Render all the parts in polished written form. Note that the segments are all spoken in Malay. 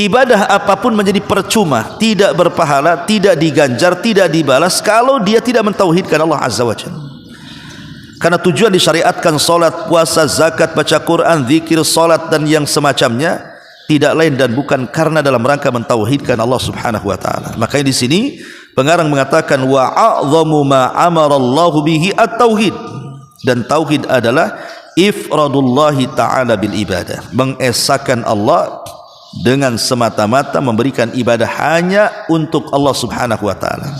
ibadah apapun menjadi percuma, tidak berpahala, tidak diganjar, tidak dibalas kalau dia tidak mentauhidkan Allah Azza wa Jalla. Karena tujuan disyariatkan solat, puasa, zakat, baca Quran, zikir, solat dan yang semacamnya tidak lain dan bukan karena dalam rangka mentauhidkan Allah Subhanahu wa taala. Makanya di sini pengarang mengatakan wa a'dhamu ma amarallahu bihi at-tauhid, dan tauhid adalah ifradullahi ta'ala bil ibadah, mengesahkan Allah dengan semata-mata memberikan ibadah hanya untuk Allah Subhanahu wa taala.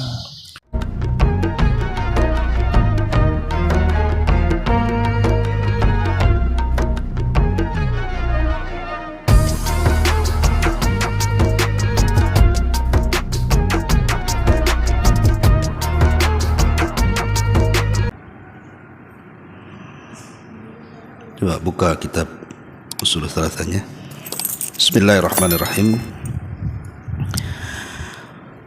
Coba buka kitab Ushul Tsalatsahnya. Bismillahirrahmanirrahim.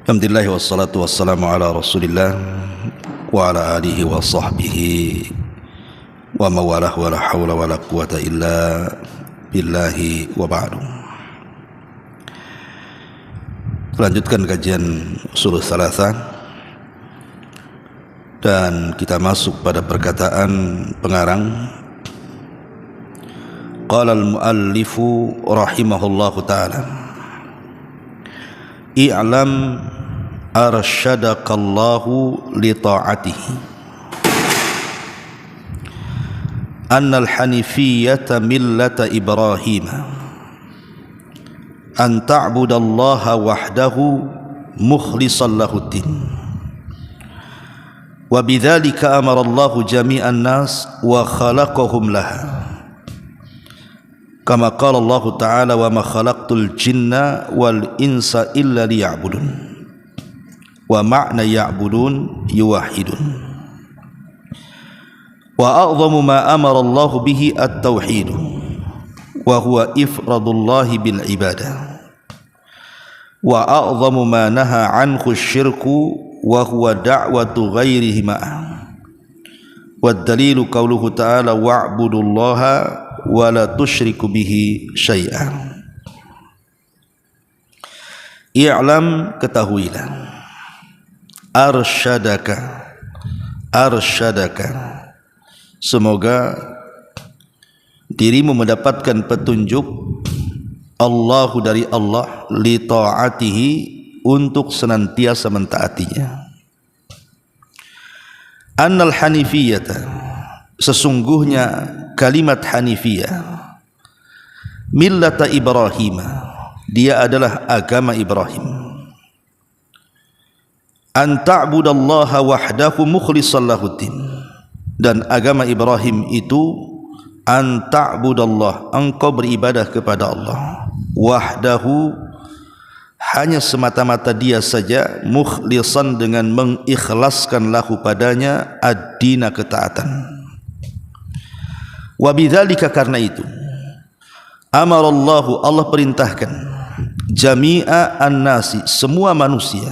Alhamdulillah wassalatu wassalamu ala Rasulillah wa ala alihi wa sahbihi wa mawalah wa la hawla wa la quwata illa billahi wa ba'du. Lanjutkan kajian Ushul Tsalatsah dan kita masuk pada perkataan pengarang. Qala al-muallifu rahimahullahu ta'ala, i'lam arsyadakallahu li ta'atihi anna al-hanifiyyata millata Ibrahim an ta'budallaha wahdahu mukhlishan lahud-din wa bidzalika amara Allahu jami'an nas wa khalaqahum laha kama qala Allah Ta'ala wa ma khalaqtul jinna wal insa illa liya'budun wa ma'na ya'budun yuwahhidun wa a'zamu ma amara Allah bihi at-tauhid wa huwa ifradullahi bil ibadah wa a'zamu ma naha anhu syirku wa huwa da'watu ghairihi ma'ah wa dalilu qauluhu ta'ala wa'budullaha wala tusyriku bihi syai'an. I'lam, ketahuilah, arsyadaka, semoga dirimu mendapatkan petunjuk Allahu dari Allah li ta'atihi, untuk senantiasa mentaatinya. Annal hanifiyata, sesungguhnya kalimat hanifiyah, millata Ibrahim, dia adalah agama Ibrahim. An ta'budallaha wahdahu mukhlishan lahud-din, dan agama Ibrahim itu an ta'budallah, engkau beribadah kepada Allah, wahdahu, hanya semata-mata dia saja, mukhlishan, dengan mengikhlaskan lahu padanya ad-dina, ketaatan. Wa bidzalika, karena itu, amarallahu, Allah perintahkan, jami'a an-nasi, semua manusia,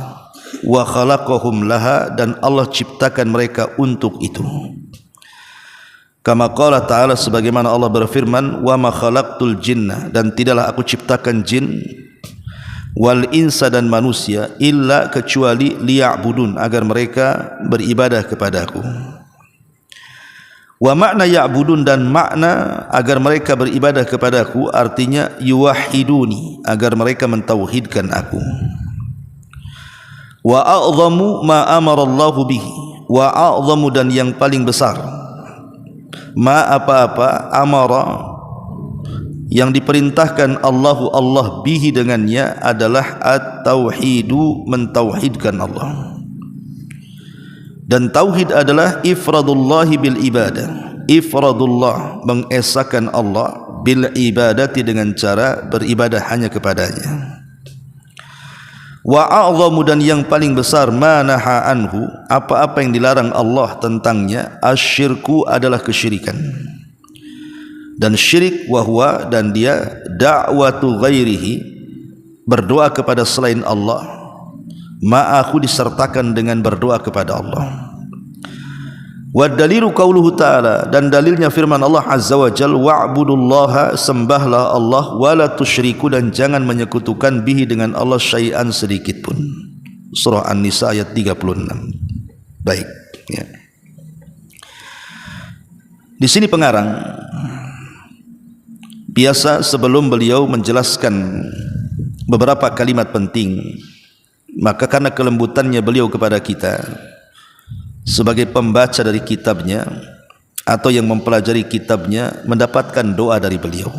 wa khalaqahum laha, dan Allah ciptakan mereka untuk itu. Kama qala ta'ala, sebagaimana Allah berfirman, wa ma khalaqtul jinna, dan tidaklah aku ciptakan jin, wal insa, dan manusia, illa, kecuali liya'budun, agar mereka beribadah kepadaku. Wa makna ya'budun, dan makna agar mereka beribadah kepadaku, artinya yuwahhiduni, agar mereka mentauhidkan aku. Wa a'zamu ma amara Allahu bihi, wa a'zamu, dan yang paling besar, ma apa-apa, amara, yang diperintahkan Allah bihi, dengannya, adalah at-tauhidu, mentauhidkan Allah. Dan tauhid adalah ifradullahi bil ibadah, ifradullah, mengesahkan Allah, bil ibadati, dengan cara beribadah hanya kepadanya. Wa a'zamu, dan yang paling besar, ma naha anhu, apa-apa yang dilarang Allah tentangnya, asyirku, adalah kesyirikan. Dan syirik, wahwa, dan dia, da'watu ghairihi, berdoa kepada selain Allah, ma'ahu, disertakan dengan berdoa kepada Allah. Wa dalilu qauluhu ta'ala, dan dalilnya firman Allah azza wa jalla, wa'budullaha, sembahlah Allah, wala tusyriku, dan jangan menyekutukan bihi dengan Allah syai'an sedikit pun. Surah An-Nisa ayat 36. Baik, ya. Di sini pengarang biasa sebelum beliau menjelaskan beberapa kalimat penting, maka karena kelembutannya beliau kepada kita sebagai pembaca dari kitabnya atau yang mempelajari kitabnya, mendapatkan doa dari beliau.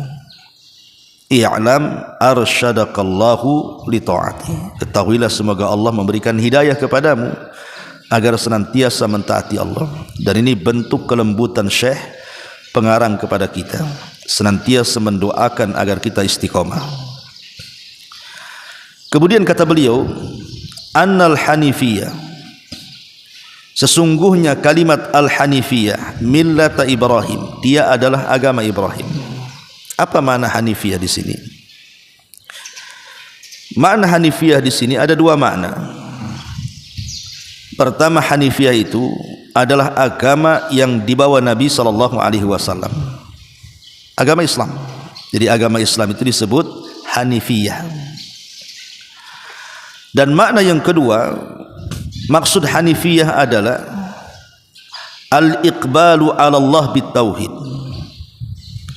I'lam arsyadakallahu li ta'ati, ketahuilah semoga Allah memberikan hidayah kepadamu agar senantiasa mentaati Allah. Dan ini bentuk kelembutan Syekh pengarang kepada kita, senantiasa mendoakan agar kita istiqomah. Kemudian kata beliau, annal hanifiyah, sesungguhnya kalimat al-hanifiyah, millata Ibrahim, dia adalah agama Ibrahim. Apa makna hanifiyah di sini? Makna hanifiyah di sini ada dua makna. Pertama, hanifiyah itu adalah agama yang dibawa Nabi SAW, agama Islam. Jadi agama Islam itu disebut hanifiyah. Dan makna yang kedua, maksud hanifiyah adalah al-iqbalu ala Allah bitauhid.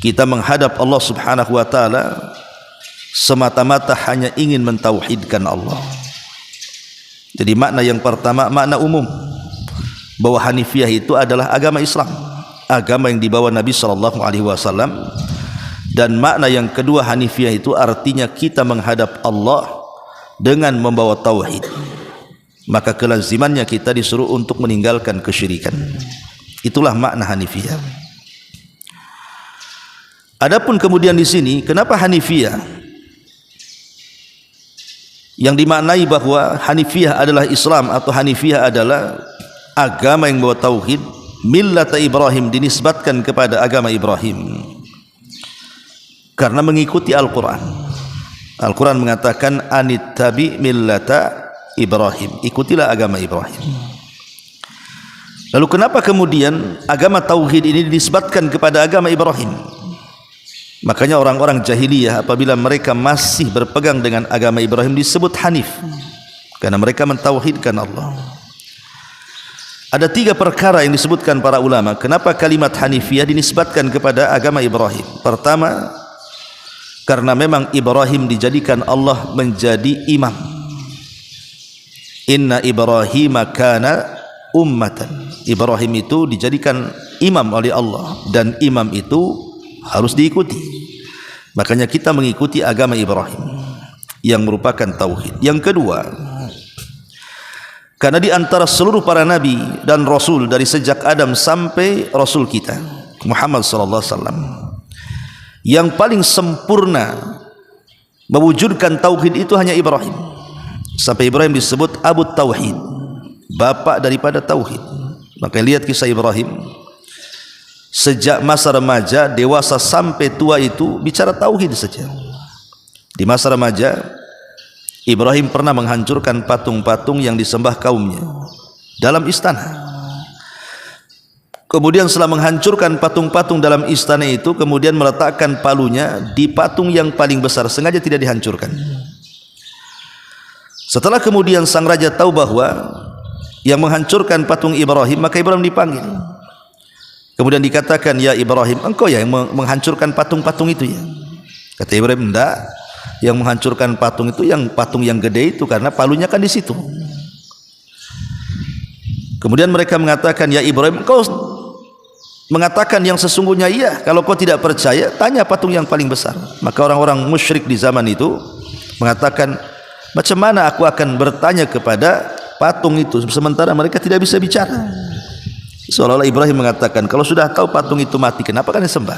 Kita menghadap Allah Subhanahu wa taala semata-mata hanya ingin mentauhidkan Allah. Jadi makna yang pertama, makna umum, bahwa hanifiyah itu adalah agama Islam, agama yang dibawa Nabi SAW. Dan makna yang kedua, hanifiyah itu artinya kita menghadap Allah dengan membawa tauhid. Maka kelazimannya kita disuruh untuk meninggalkan kesyirikan. Itulah makna hanifiyah. Adapun kemudian di sini, kenapa hanifiyah? Yang dimaknai bahwa hanifiyah adalah Islam atau hanifiyah adalah agama yang membawa tauhid, millata Ibrahim dinisbatkan kepada agama Ibrahim karena mengikuti Al-Quran. Al-Quran mengatakan anittabi millata Ibrahim, ikutilah agama Ibrahim. Lalu kenapa kemudian agama tauhid ini dinisbatkan kepada agama Ibrahim? Makanya orang-orang jahiliyah apabila mereka masih berpegang dengan agama Ibrahim disebut hanif, karena mereka mentauhidkan Allah. Ada 3 perkara yang disebutkan para ulama kenapa kalimat hanifiyah dinisbatkan kepada agama Ibrahim. Pertama, karena memang Ibrahim dijadikan Allah menjadi imam. Inna Ibrahim kana ummatan. Ibrahim itu dijadikan imam oleh Allah, dan imam itu harus diikuti. Makanya kita mengikuti agama Ibrahim yang merupakan tauhid. Yang kedua, karena di antara seluruh para nabi dan rasul dari sejak Adam sampai rasul kita Muhammad sallallahu alaihi wasallam, yang paling sempurna mewujudkan tauhid itu hanya Ibrahim. Sampai Ibrahim disebut Abu Tauhid, bapak daripada tauhid. Maka lihat kisah Ibrahim, sejak masa remaja, dewasa sampai tua itu bicara tauhid saja. Di masa remaja, Ibrahim pernah menghancurkan patung-patung yang disembah kaumnya dalam istana. Kemudian setelah menghancurkan patung-patung dalam istana itu, kemudian meletakkan palunya di patung yang paling besar, sengaja tidak dihancurkan. Setelah kemudian sang raja tahu bahwa yang menghancurkan patung Ibrahim, maka Ibrahim dipanggil. Kemudian dikatakan, ya Ibrahim, engkau ya yang menghancurkan patung-patung itu ya? Kata Ibrahim, enggak, yang menghancurkan patung itu yang patung yang gede itu, karena palunya kan di situ. Kemudian mereka mengatakan, ya Ibrahim, engkau mengatakan yang sesungguhnya iya, kalau kau tidak percaya, tanya patung yang paling besar. Maka orang-orang musyrik di zaman itu mengatakan, macam mana aku akan bertanya kepada patung itu sementara mereka tidak bisa bicara? Seolah-olah Ibrahim mengatakan, kalau sudah tahu patung itu mati, kenapa kan disembah?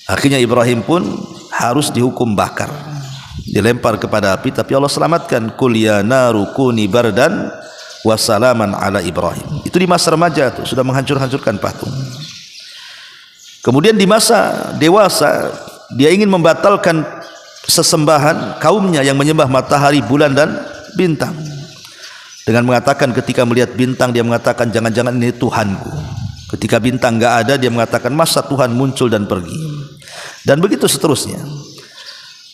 Akhirnya Ibrahim pun harus dihukum bakar, dilempar kepada api, tapi Allah selamatkan. Qul ya naru kuni bardan wa salaman ala Ibrahim. Itu di masa remaja tuh, sudah menghancur-hancurkan patung. Kemudian di masa dewasa, dia ingin membatalkan sesembahan kaumnya yang menyembah matahari, bulan dan bintang. dengan mengatakan ketika melihat bintang dia mengatakan jangan-jangan ini Tuhanku. Ketika bintang enggak ada dia mengatakan masa Tuhan muncul dan pergi. Dan begitu seterusnya.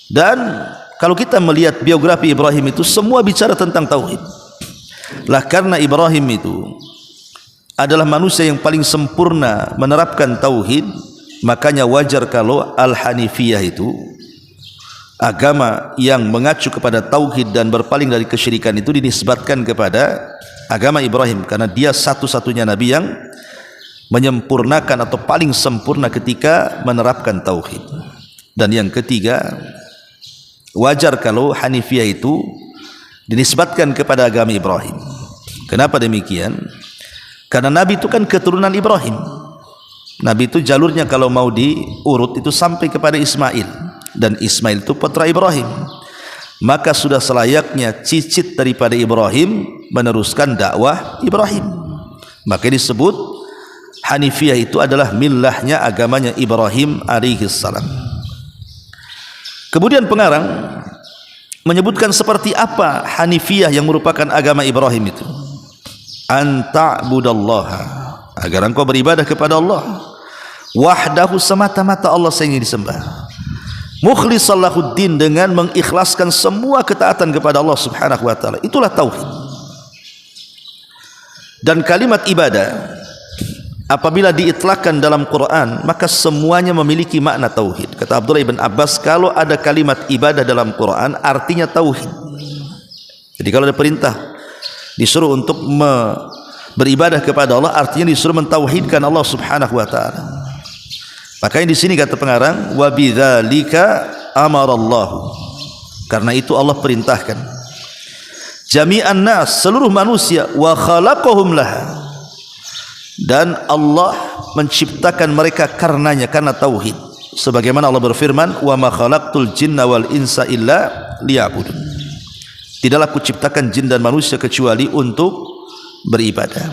Dan kalau kita melihat biografi Ibrahim itu semua bicara tentang tauhid. Lah karena Ibrahim itu adalah manusia yang paling sempurna menerapkan tauhid, makanya wajar kalau Al-Hanifiyah itu agama yang mengacu kepada tauhid dan berpaling dari kesyirikan itu dinisbatkan kepada agama Ibrahim, karena dia satu-satunya nabi yang menyempurnakan atau paling sempurna ketika menerapkan tauhid. Dan yang ketiga, wajar kalau Hanifiyah itu dinisbatkan kepada agama Ibrahim. Kenapa demikian? Karena Nabi itu kan keturunan Ibrahim. Nabi itu jalurnya kalau mau diurut itu sampai kepada Ismail, dan Ismail itu putra Ibrahim. Maka sudah selayaknya cicit daripada Ibrahim meneruskan dakwah Ibrahim. Maka disebut Hanifiyah itu adalah millahnya, agamanya Ibrahim alaihi salam. Kemudian pengarang menyebutkan seperti apa Hanifiyah yang merupakan agama Ibrahim itu. Anta'budallaha, agar engkau beribadah kepada Allah wahdahu, semata-mata Allah saja yang disembah, mukhlishan lahuddin, dengan mengikhlaskan semua ketaatan kepada Allah subhanahu wa ta'ala. Itulah tauhid. Dan kalimat ibadah apabila diitlakkan dalam Quran maka semuanya memiliki makna tauhid. Kata Abdullah ibn Abbas, kalau ada kalimat ibadah dalam Quran artinya tauhid. Jadi kalau ada perintah disuruh untuk beribadah kepada Allah, artinya disuruh mentauhidkan Allah subhanahu wa ta'ala. Makanya di sini kata pengarang, wa bidzalika amarallahu, karena itu Allah perintahkan jami'an nas, seluruh manusia, wa khalaqahum laha, dan Allah menciptakan mereka karenanya, karena tauhid. Sebagaimana Allah berfirman, wa ma khalaqtul jinna wal insa illa liya'budun, tidaklah kuciptakan jin dan manusia kecuali untuk beribadah.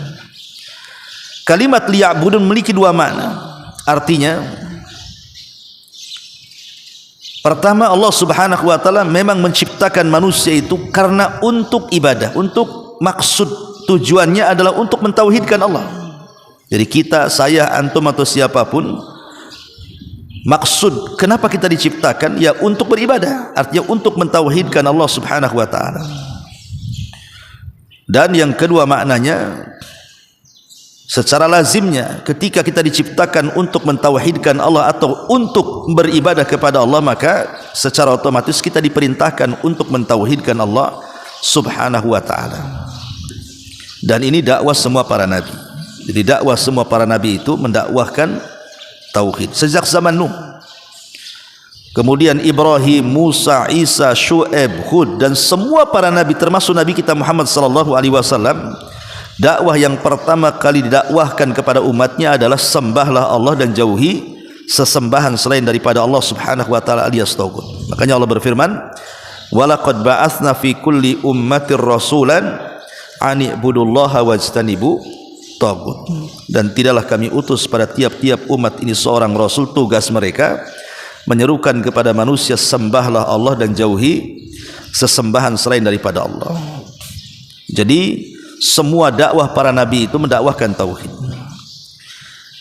Kalimat liya'budun memiliki dua makna. Artinya, pertama, Allah subhanahu wa ta'ala memang menciptakan manusia itu karena untuk ibadah, untuk maksud tujuannya adalah untuk mentauhidkan Allah. Jadi kita, saya, antum atau siapapun, maksud kenapa kita diciptakan ya untuk beribadah, artinya untuk mentauhidkan Allah subhanahu wa ta'ala. Dan yang kedua maknanya, secara lazimnya ketika kita diciptakan untuk mentauhidkan Allah atau untuk beribadah kepada Allah, maka secara otomatis kita diperintahkan untuk mentauhidkan Allah subhanahu wa ta'ala. Dan ini dakwah semua para nabi. Jadi dakwah semua para nabi itu mendakwahkan tauhid sejak zaman Nuh, kemudian Ibrahim, Musa, Isa, Syu'aib, Hud, dan semua para nabi termasuk Nabi kita Muhammad sallallahu alaihi wasallam. Dakwah yang pertama kali didakwahkan kepada umatnya adalah sembahlah Allah dan jauhi sesembahan selain daripada Allah subhanahu wa ta'ala alias tauhid. Makanya Allah berfirman, walaqad ba'atsna fi kulli ummatir rasulan an i'budullaha wajtanibu taghut, dan tidaklah kami utus pada tiap-tiap umat ini seorang rasul, tugas mereka menyerukan kepada manusia sembahlah Allah dan jauhi sesembahan selain daripada Allah. Jadi semua dakwah para nabi itu mendakwahkan tauhid.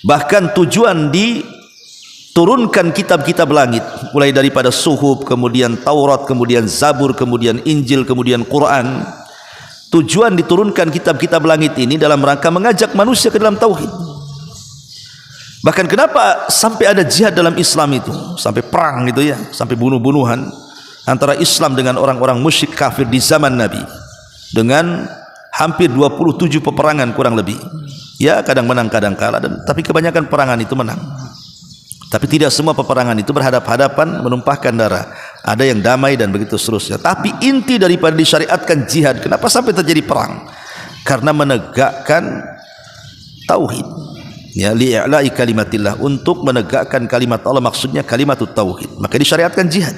Bahkan tujuan diturunkan kitab-kitab langit, mulai daripada Suhuf, kemudian Taurat, kemudian Zabur, kemudian Injil, kemudian Quran. Tujuan diturunkan kitab-kitab langit ini dalam rangka mengajak manusia ke dalam tauhid. Bahkan kenapa sampai ada jihad dalam Islam itu, sampai perang itu ya, sampai bunuh-bunuhan antara Islam dengan orang-orang musyrik kafir di zaman Nabi, dengan hampir 27 peperangan kurang lebih. Ya, kadang menang kadang kalah, tapi kebanyakan peperangan itu menang. Tapi tidak semua peperangan itu berhadap-hadapan menumpahkan darah. Ada yang damai dan begitu seterusnya. Tapi inti daripada disyariatkan jihad, kenapa sampai terjadi perang? Karena menegakkan tauhid. Ya, li'la'i kalimatillah, untuk menegakkan kalimat Allah, maksudnya kalimatut tauhid. Maka disyariatkan jihad.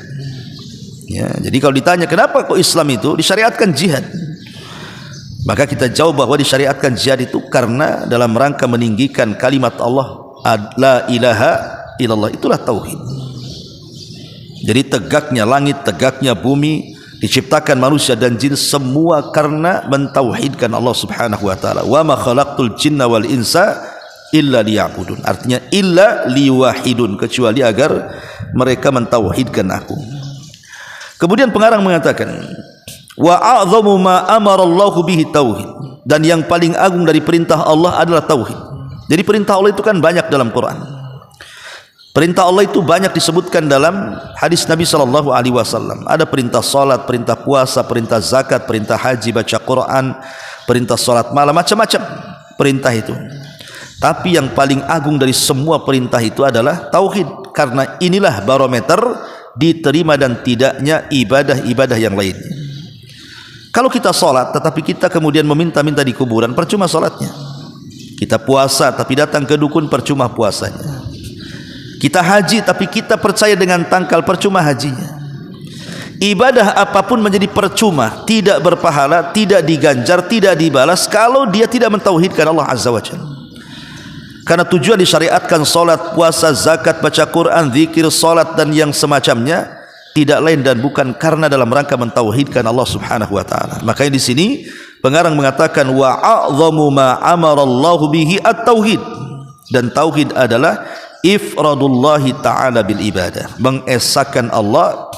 Ya, jadi kalau ditanya kenapa kok Islam itu disyariatkan jihad? Maka kita jawab bahwa disyariatkan jihad itu karena dalam rangka meninggikan kalimat Allah, la ilaha illallah, itulah tauhid. Jadi tegaknya langit, tegaknya bumi, diciptakan manusia dan jin semua karena mentauhidkan Allah Subhanahu wa taala. Wa ma khalaqtul jinna wal insa illa liya'budun. Artinya illa liwahidun, kecuali agar mereka mentauhidkan aku. Kemudian pengarang mengatakan wa a'zamu ma amara Allah bihi tauhid, dan yang paling agung dari perintah Allah adalah tauhid. Jadi perintah Allah itu kan banyak dalam Quran. Perintah Allah itu banyak disebutkan dalam hadis Nabi sallallahu alaihi wasallam. Ada perintah salat, perintah puasa, perintah zakat, perintah haji, baca Quran, perintah salat malam, macam-macam perintah itu. Tapi yang paling agung dari semua perintah itu adalah tauhid, karena inilah barometer diterima dan tidaknya ibadah-ibadah yang lainnya. Kalau kita sholat tetapi kita kemudian meminta-minta di kuburan, percuma sholatnya. Kita puasa tapi datang ke dukun, percuma puasanya. Kita haji tapi kita percaya dengan tangkal, percuma hajinya. Ibadah apapun menjadi percuma, tidak berpahala, tidak diganjar, tidak dibalas kalau dia tidak mentauhidkan Allah Azza wa Jalla. Karena tujuan disyariatkan solat, puasa, zakat, baca Quran, zikir, solat dan yang semacamnya tidak lain dan bukan karena dalam rangka mentauhidkan Allah Subhanahu wa taala. Makanya di sini pengarang mengatakan wa a'zamu ma amara Allah bihi at-tauhid, dan tauhid adalah ifradullahi ta'ala bil ibadah, mengesahkan Allah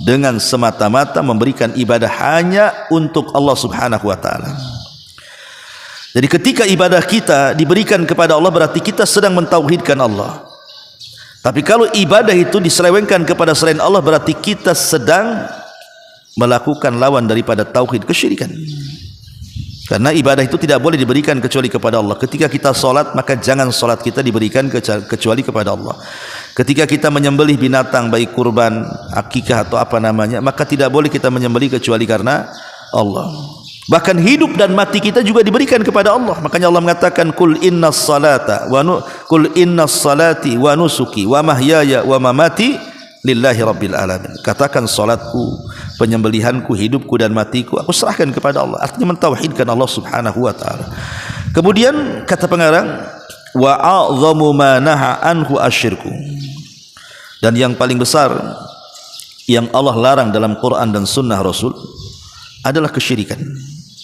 dengan semata-mata memberikan ibadah hanya untuk Allah Subhanahu wa taala. Jadi ketika ibadah kita diberikan kepada Allah, berarti kita sedang mentauhidkan Allah. Tapi kalau ibadah itu diselewengkan kepada selain Allah, berarti kita sedang melakukan lawan daripada tauhid, kesyirikan. Karena ibadah itu tidak boleh diberikan kecuali kepada Allah. Ketika kita solat, maka jangan solat kita diberikan kecuali kepada Allah. Ketika kita menyembelih binatang, baik kurban, akikah atau apa namanya, maka tidak boleh kita menyembelih kecuali karena Allah. Bahkan hidup dan mati kita juga diberikan kepada Allah. Makanya Allah mengatakan kul innas salata kul innas salati wa nusuki wa mahyaya wa mamati lillahi rabbil alamin. Katakan salatku, penyembelihanku, hidupku dan matiku aku serahkan kepada Allah. Artinya mentauhidkan Allah Subhanahu wa taala. Kemudian kata pengarang wa a'zamu ma naha anhu asyirku, dan yang paling besar yang Allah larang dalam Quran dan sunnah Rasul adalah kesyirikan.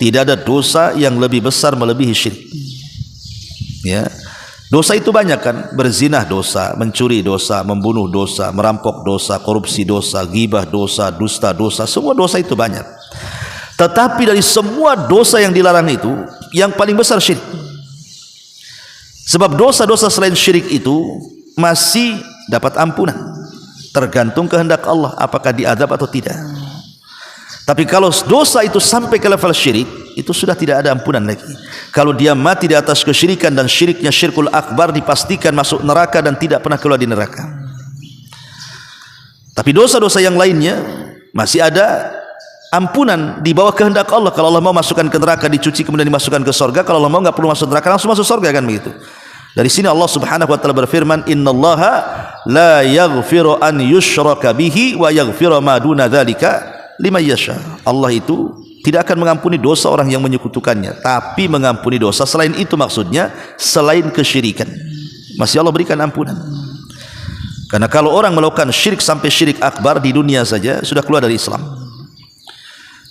Tidak ada dosa yang lebih besar melebihi syirik. Ya, dosa itu banyak kan, berzina dosa, mencuri dosa, membunuh dosa, merampok dosa, korupsi dosa, ghibah dosa, dusta dosa, semua dosa itu banyak. Tetapi dari semua dosa yang dilarang itu, yang paling besar syirik. Sebab dosa-dosa selain syirik itu masih dapat ampunan, tergantung kehendak Allah apakah diazab atau tidak. Tapi kalau dosa itu sampai ke level syirik, itu sudah tidak ada ampunan lagi. Kalau dia mati di atas kesyirikan dan syiriknya syirkul akbar, dipastikan masuk neraka dan tidak pernah keluar di neraka. Tapi dosa-dosa yang lainnya masih ada ampunan di bawah kehendak Allah. Kalau Allah mau masukkan ke neraka, dicuci kemudian dimasukkan ke surga. Kalau Allah mau enggak perlu masuk neraka, langsung masuk surga, kan begitu. Dari sini Allah Subhanahu wa taala berfirman, innallaha la yaghfiru an yushraka bihi wa yaghfiru ma duna dzalika liman yasha. Allah itu tidak akan mengampuni dosa orang yang menyekutukannya, tapi mengampuni dosa selain itu, maksudnya selain kesyirikan. Masih Allah berikan ampunan. Karena kalau orang melakukan syirik sampai syirik akbar di dunia saja sudah keluar dari Islam.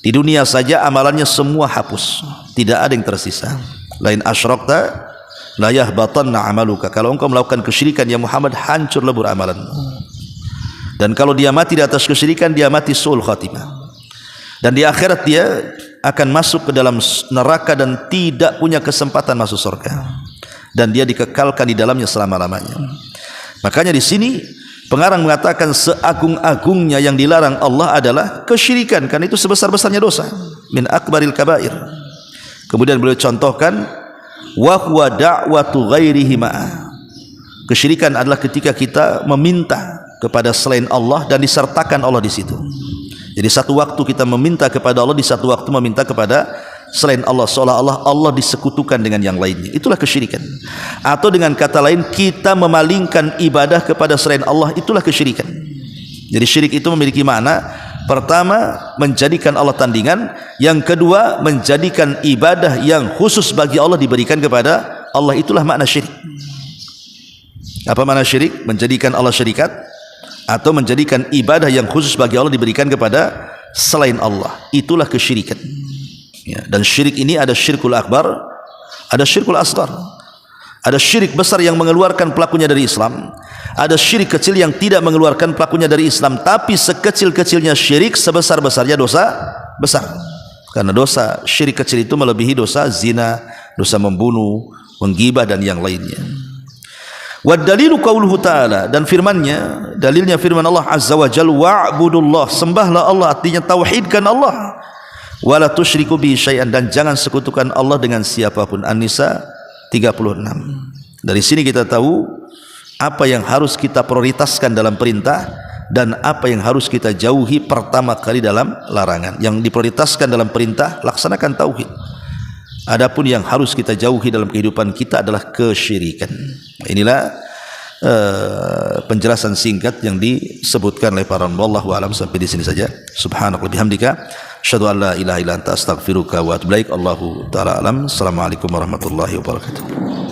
Di dunia saja amalannya semua hapus, tidak ada yang tersisa. Lain asyrakta la yahbatanna amaluka. Kalau engkau melakukan kesyirikan ya Muhammad, hancur lebur amalanmu. Dan kalau dia mati di atas kesyirikan, dia mati su'ul khatimah. Dan di akhirat dia akan masuk ke dalam neraka dan tidak punya kesempatan masuk surga. Dan dia dikekalkan di dalamnya selama-lamanya. Makanya di sini pengarang mengatakan seagung-agungnya yang dilarang Allah adalah kesyirikan, karena itu sebesar-besarnya dosa, min akbaril kabair. Kemudian beliau contohkan wa huwa da'watu ghairihi ma'a. Kesyirikan adalah ketika kita meminta kepada selain Allah dan disertakan Allah di situ. Jadi satu waktu kita meminta kepada Allah, di satu waktu meminta kepada selain Allah, seolah-olah Allah disekutukan dengan yang lainnya. Itulah kesyirikan. Atau dengan kata lain, kita memalingkan ibadah kepada selain Allah, itulah kesyirikan. Jadi syirik itu memiliki makna, pertama menjadikan Allah tandingan, yang kedua menjadikan ibadah yang khusus bagi Allah diberikan kepada Allah. Itulah makna syirik. Apa makna syirik? Menjadikan Allah syarikat, atau menjadikan ibadah yang khusus bagi Allah diberikan kepada selain Allah, itulah kesyirikan. Ya, dan syirik ini ada syirkul akbar, ada syirkul asghar. Ada syirik besar yang mengeluarkan pelakunya dari Islam, ada syirik kecil yang tidak mengeluarkan pelakunya dari Islam, tapi sekecil-kecilnya syirik, sebesar-besarnya dosa besar. Karena dosa syirik kecil itu melebihi dosa zina, dosa membunuh, menggibah dan yang lainnya. Wa dalilu qauluhu ta'ala, dan firman-Nya, dalilnya firman Allah Azza wa Jalla, wa'budullah, sembahlah Allah, artinya tauhidkan Allah. Wala tusyriku bihi syai'an, dan jangan sekutukan Allah dengan siapapun. An-Nisa 36. Dari sini kita tahu apa yang harus kita prioritaskan dalam perintah dan apa yang harus kita jauhi pertama kali dalam larangan. Yang diprioritaskan dalam perintah, laksanakan tauhid. Adapun yang harus kita jauhi dalam kehidupan kita adalah kesyirikan. Inilah penjelasan singkat yang disebutkan oleh para ulama. Wallahu a'lam. Sampai di sini saja. Subhanaka wa bihamdika, asyhadu an la ilaha illa anta, astaghfiruka wa atubu ilaik. Allahu ta'ala alam. Assalamualaikum warahmatullahi wabarakatuh.